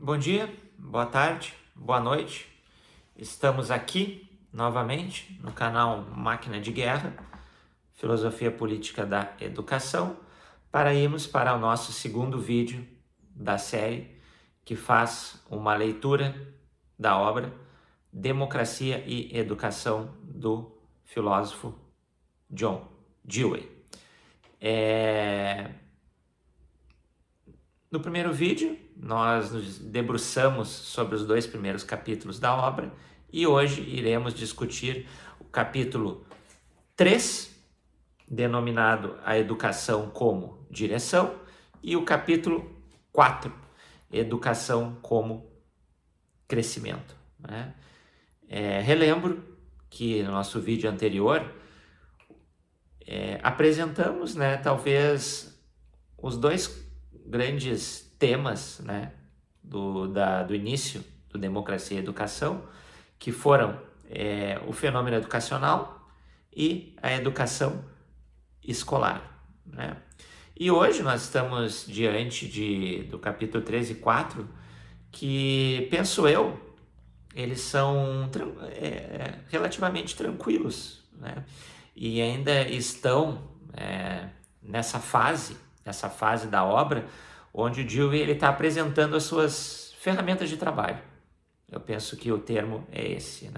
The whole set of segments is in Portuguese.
Bom dia, boa tarde, boa noite. Estamos aqui novamente no canal Máquina de Guerra, Filosofia Política da Educação, para irmos para o nosso segundo vídeo da série, que faz uma leitura da obra Democracia e Educação do filósofo John Dewey. No primeiro vídeo, nós nos debruçamos sobre os 2 primeiros capítulos da obra e hoje iremos discutir o capítulo 3, denominado A Educação como Direção, e o capítulo 4, Educação como Crescimento. Relembro que no nosso vídeo anterior apresentamos, talvez, os 2 grandes temas, do início do Democracia e Educação, que foram o fenômeno educacional e a educação escolar. E hoje nós estamos diante do capítulo 3 e 4, que, penso eu, eles são relativamente tranquilos, e ainda estão nessa fase da obra, onde o Dewey está apresentando as suas ferramentas de trabalho. Eu penso que o termo é esse,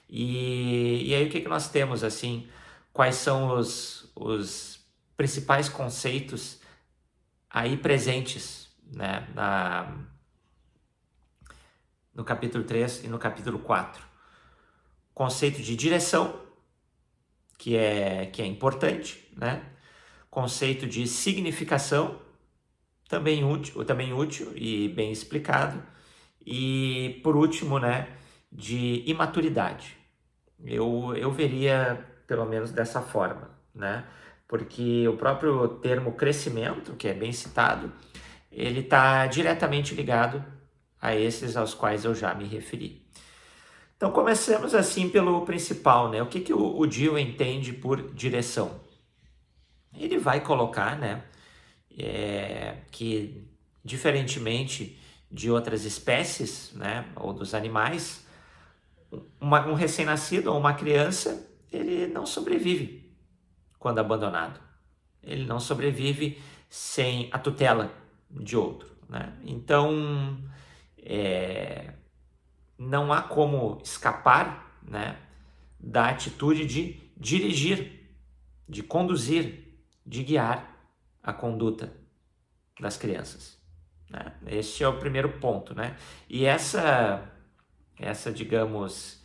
E aí o que nós temos, assim, quais são os principais conceitos aí presentes, no capítulo 3 e no capítulo 4. Conceito de direção, que é importante, Conceito de significação, também útil e bem explicado. E, por último, de imaturidade. Eu veria, pelo menos, dessa forma, Porque o próprio termo crescimento, que é bem citado, ele está diretamente ligado a esses aos quais eu já me referi. Então, comecemos assim pelo principal, O que o Dewey entende por direção? Ele vai colocar, que, diferentemente de outras espécies, ou dos animais, um recém-nascido ou uma criança, ele não sobrevive quando abandonado. Ele não sobrevive sem a tutela de outro, Então, não há como escapar, da atitude de dirigir, de conduzir, de guiar a conduta das crianças. Este é o primeiro ponto. E essa, digamos,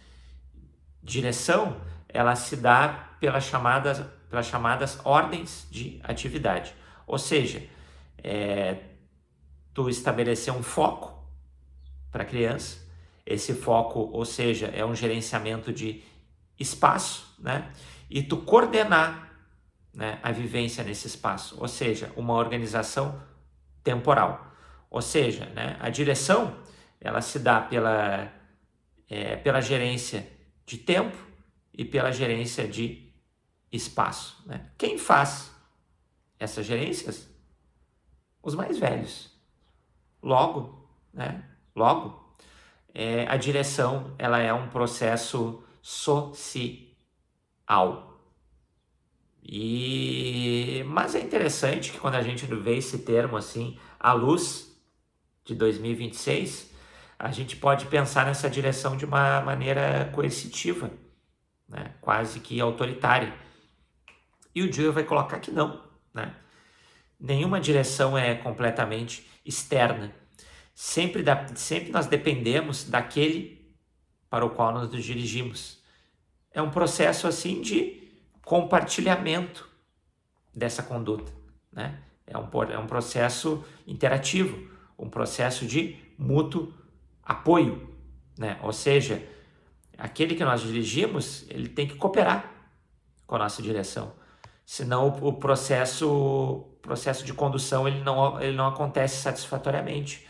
direção, ela se dá pelas chamadas ordens de atividade. Ou seja, tu estabelecer um foco para a criança, esse foco, ou seja, é um gerenciamento de espaço, e tu coordenar, a vivência nesse espaço, ou seja, uma organização temporal. Ou seja, a direção, ela se dá pela gerência de tempo e pela gerência de espaço. Quem faz essas gerências? Os mais velhos. Logo, a direção, ela é um processo social. Mas é interessante que quando a gente vê esse termo assim, à luz de 2026, a gente pode pensar nessa direção de uma maneira coercitiva, quase que autoritária. E o Dewey vai colocar que não, Nenhuma direção é completamente externa. Sempre nós dependemos daquele para o qual nós nos dirigimos. É um processo assim de compartilhamento dessa conduta, É um processo interativo, um processo de mútuo apoio, Ou seja, aquele que nós dirigimos, ele tem que cooperar com a nossa direção, senão o processo de condução ele não acontece satisfatoriamente.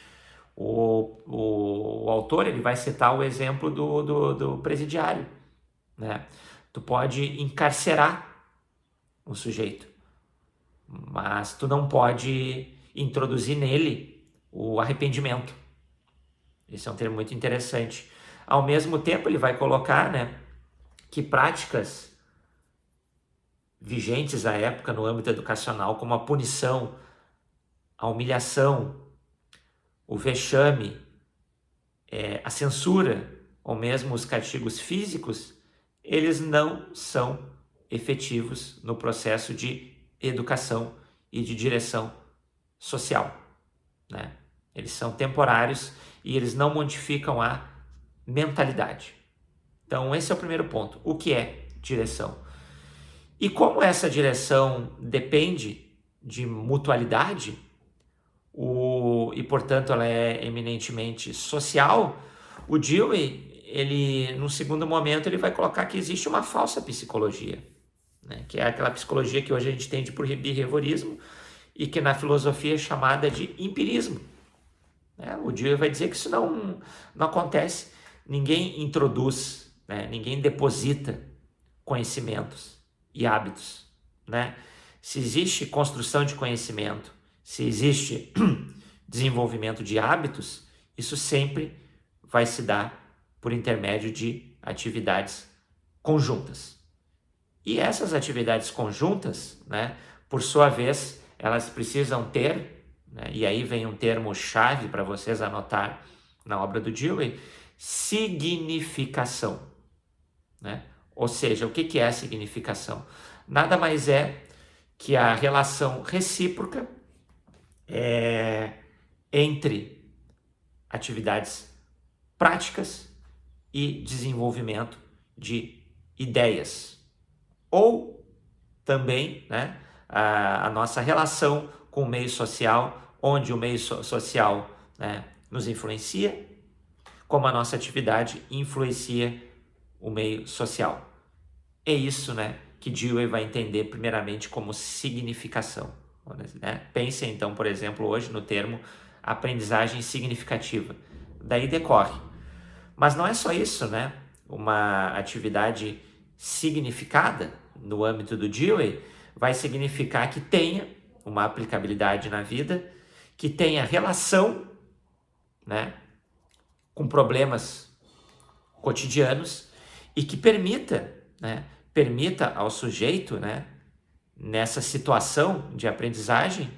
O autor ele vai citar o exemplo do presidiário, Tu pode encarcerar um sujeito, mas tu não pode introduzir nele o arrependimento, Esse é um termo muito interessante. Ao mesmo tempo, ele vai colocar, né, que práticas vigentes à época no âmbito educacional, como a punição, a humilhação, o vexame, a censura, ou mesmo os castigos físicos, eles não são efetivos no processo de educação e de direção social, né? Eles são temporários e eles não modificam a mentalidade. Então, esse é o primeiro ponto. O que é direção? E como essa direção depende de mutualidade, e portanto ela é eminentemente social, o Dewey, ele, num segundo momento, ele vai colocar que existe uma falsa psicologia, né? Que é aquela psicologia que hoje a gente entende por behaviorismo e que na filosofia é chamada de empirismo. O Dewey vai dizer que isso não acontece. Ninguém introduz, né? Ninguém deposita conhecimentos e hábitos, né? Se existe construção de conhecimento, se existe desenvolvimento de hábitos, isso sempre vai se dar por intermédio de atividades conjuntas. E essas atividades conjuntas, né, por sua vez, elas precisam ter, né, e aí vem um termo-chave para vocês anotar na obra do Dewey, significação, né? Ou seja, o que é a significação? Nada mais é que a relação recíproca entre atividades práticas e desenvolvimento de ideias. Ou também, né, a nossa relação com o meio social, onde o meio social, né, nos influencia, como a nossa atividade influencia o meio social. É isso, né, que Dewey vai entender primeiramente como significação, né? Pense então, por exemplo, hoje no termo aprendizagem significativa. Daí decorre. Mas não é só isso, né? Uma atividade significada no âmbito do Dewey vai significar que tenha uma aplicabilidade na vida, que tenha relação, né, com problemas cotidianos e que permita, né, permita ao sujeito, né, nessa situação de aprendizagem,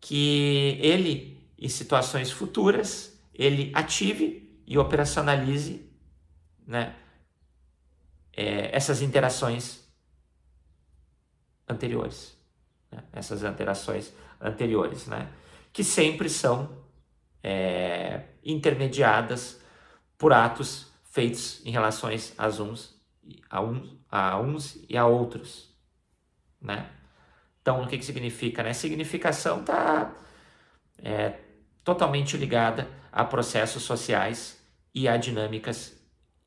que ele, em situações futuras, ele ative e operacionalize, né, essas interações anteriores, né, que sempre são intermediadas por atos feitos em relações a uns e a outros, né? Então, o que significa, né? Significação está totalmente ligada a processos sociais e a dinâmicas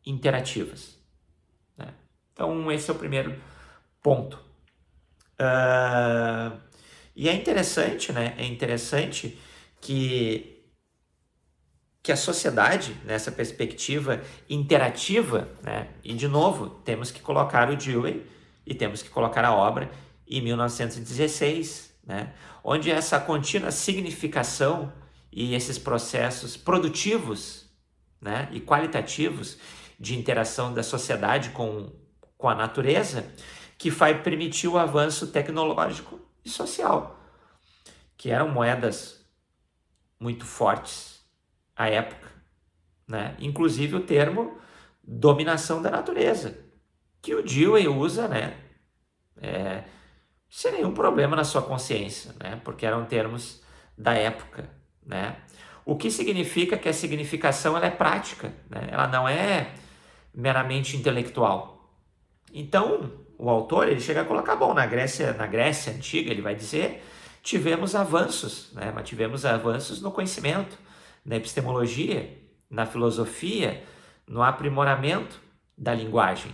interativas, né? Então, esse é o primeiro ponto. E é interessante, né? É interessante que a sociedade, nessa perspectiva interativa, né? E de novo, temos que colocar o Dewey e temos que colocar a obra em 1916, né? Onde essa contínua significação e esses processos produtivos, né, e qualitativos de interação da sociedade com a natureza, que vai permitir o avanço tecnológico e social, que eram moedas muito fortes à época, né? Inclusive o termo dominação da natureza, que o Dewey usa, né, sem nenhum problema na sua consciência, né, porque eram termos da época, né? O que significa que a significação ela é prática, né? Ela não é meramente intelectual. Então, o autor ele chega a colocar, bom, na Grécia antiga, ele vai dizer, tivemos avanços, né? Mas tivemos avanços no conhecimento, na epistemologia, na filosofia, no aprimoramento da linguagem.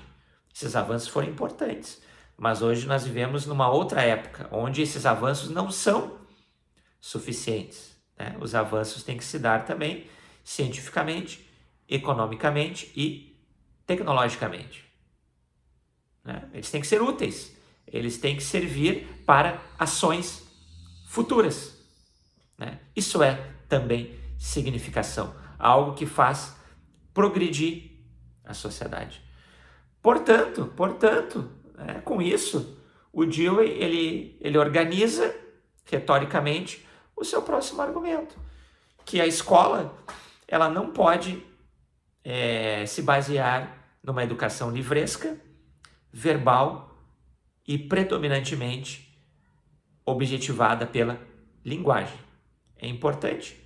Esses avanços foram importantes, mas hoje nós vivemos numa outra época, onde esses avanços não são suficientes, né? Os avanços têm que se dar também cientificamente, economicamente e tecnologicamente, né? Eles têm que ser úteis, eles têm que servir para ações futuras, né? Isso é também significação. algo que faz progredir a sociedade. Portanto, com isso, o Dewey ele organiza retoricamente o seu próximo argumento, que a escola ela não pode se basear numa educação livresca, verbal e predominantemente objetivada pela linguagem. É importante,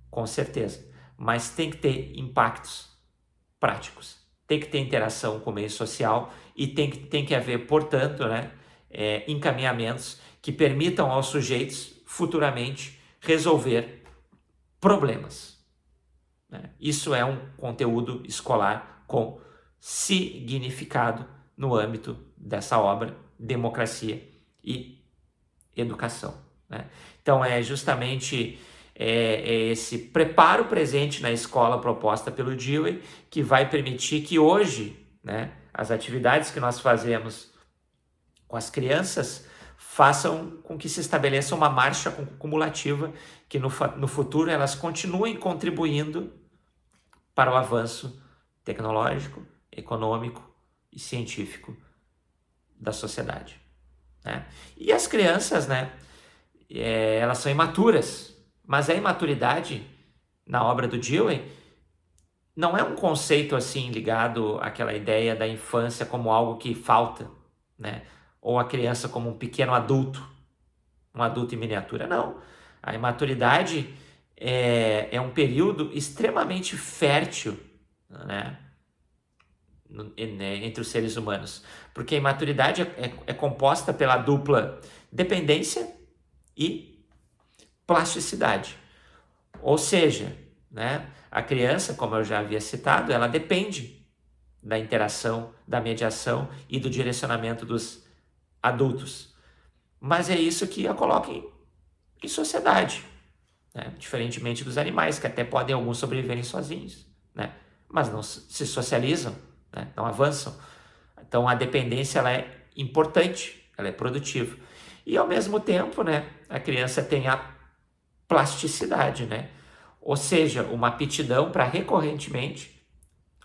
com certeza, mas tem que ter impactos práticos, tem que ter interação com o meio social e tem que haver, portanto, encaminhamentos que permitam aos sujeitos futuramente resolver problemas. Isso é um conteúdo escolar com significado no âmbito dessa obra, Democracia e Educação. Então é justamente esse preparo presente na escola proposta pelo Dewey que vai permitir que hoje as atividades que nós fazemos com as crianças façam com que se estabeleça uma marcha cumulativa, que no futuro elas continuem contribuindo para o avanço tecnológico, econômico e científico da sociedade. E as crianças, elas são imaturas, mas a imaturidade na obra do Dewey não é um conceito assim ligado àquela ideia da infância como algo que falta, ou a criança como um pequeno adulto, um adulto em miniatura. Não, a imaturidade é um período extremamente fértil, entre os seres humanos, porque a imaturidade é composta pela dupla dependência e plasticidade. Ou seja, a criança, como eu já havia citado, ela depende da interação, da mediação e do direcionamento dos adultos. Mas é isso que a coloca em sociedade, diferentemente dos animais, que até podem alguns sobreviverem sozinhos, mas não se socializam, não avançam. Então a dependência ela é importante, ela é produtiva. E ao mesmo tempo, a criança tem a plasticidade, ou seja, uma aptidão para recorrentemente,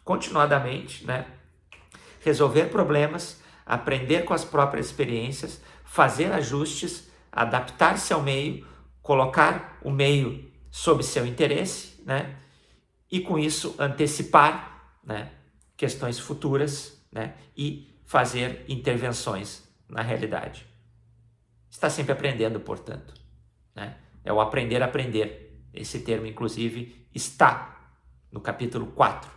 continuadamente, resolver problemas, aprender com as próprias experiências, fazer ajustes, adaptar-se ao meio, colocar o meio sob seu interesse, e com isso antecipar, questões futuras, e fazer intervenções na realidade. Está sempre aprendendo, portanto. É o aprender a aprender. Esse termo, inclusive, está no capítulo 4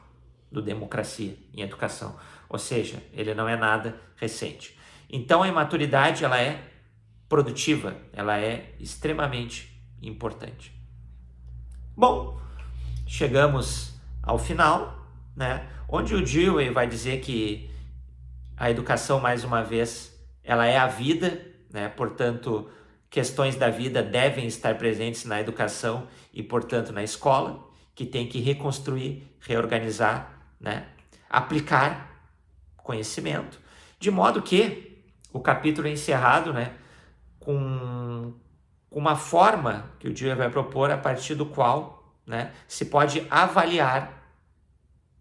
do Democracia em Educação. Ou seja, ele não é nada recente. Então, a imaturidade ela é produtiva, ela é extremamente importante. Bom, chegamos ao final, onde o Dewey vai dizer que a educação, mais uma vez, ela é a vida, portanto, questões da vida devem estar presentes na educação e, portanto, na escola, que tem que reconstruir, reorganizar, aplicar conhecimento, de modo que o capítulo é encerrado com uma forma que o Dewey vai propor a partir do qual se pode avaliar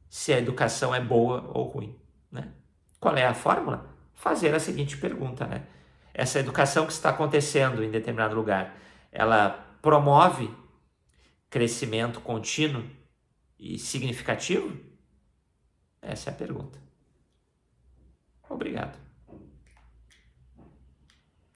se a educação é boa ou ruim. Qual é a fórmula? Fazer a seguinte pergunta, essa educação que está acontecendo em determinado lugar, ela promove crescimento contínuo e significativo? Essa é a pergunta. Obrigado.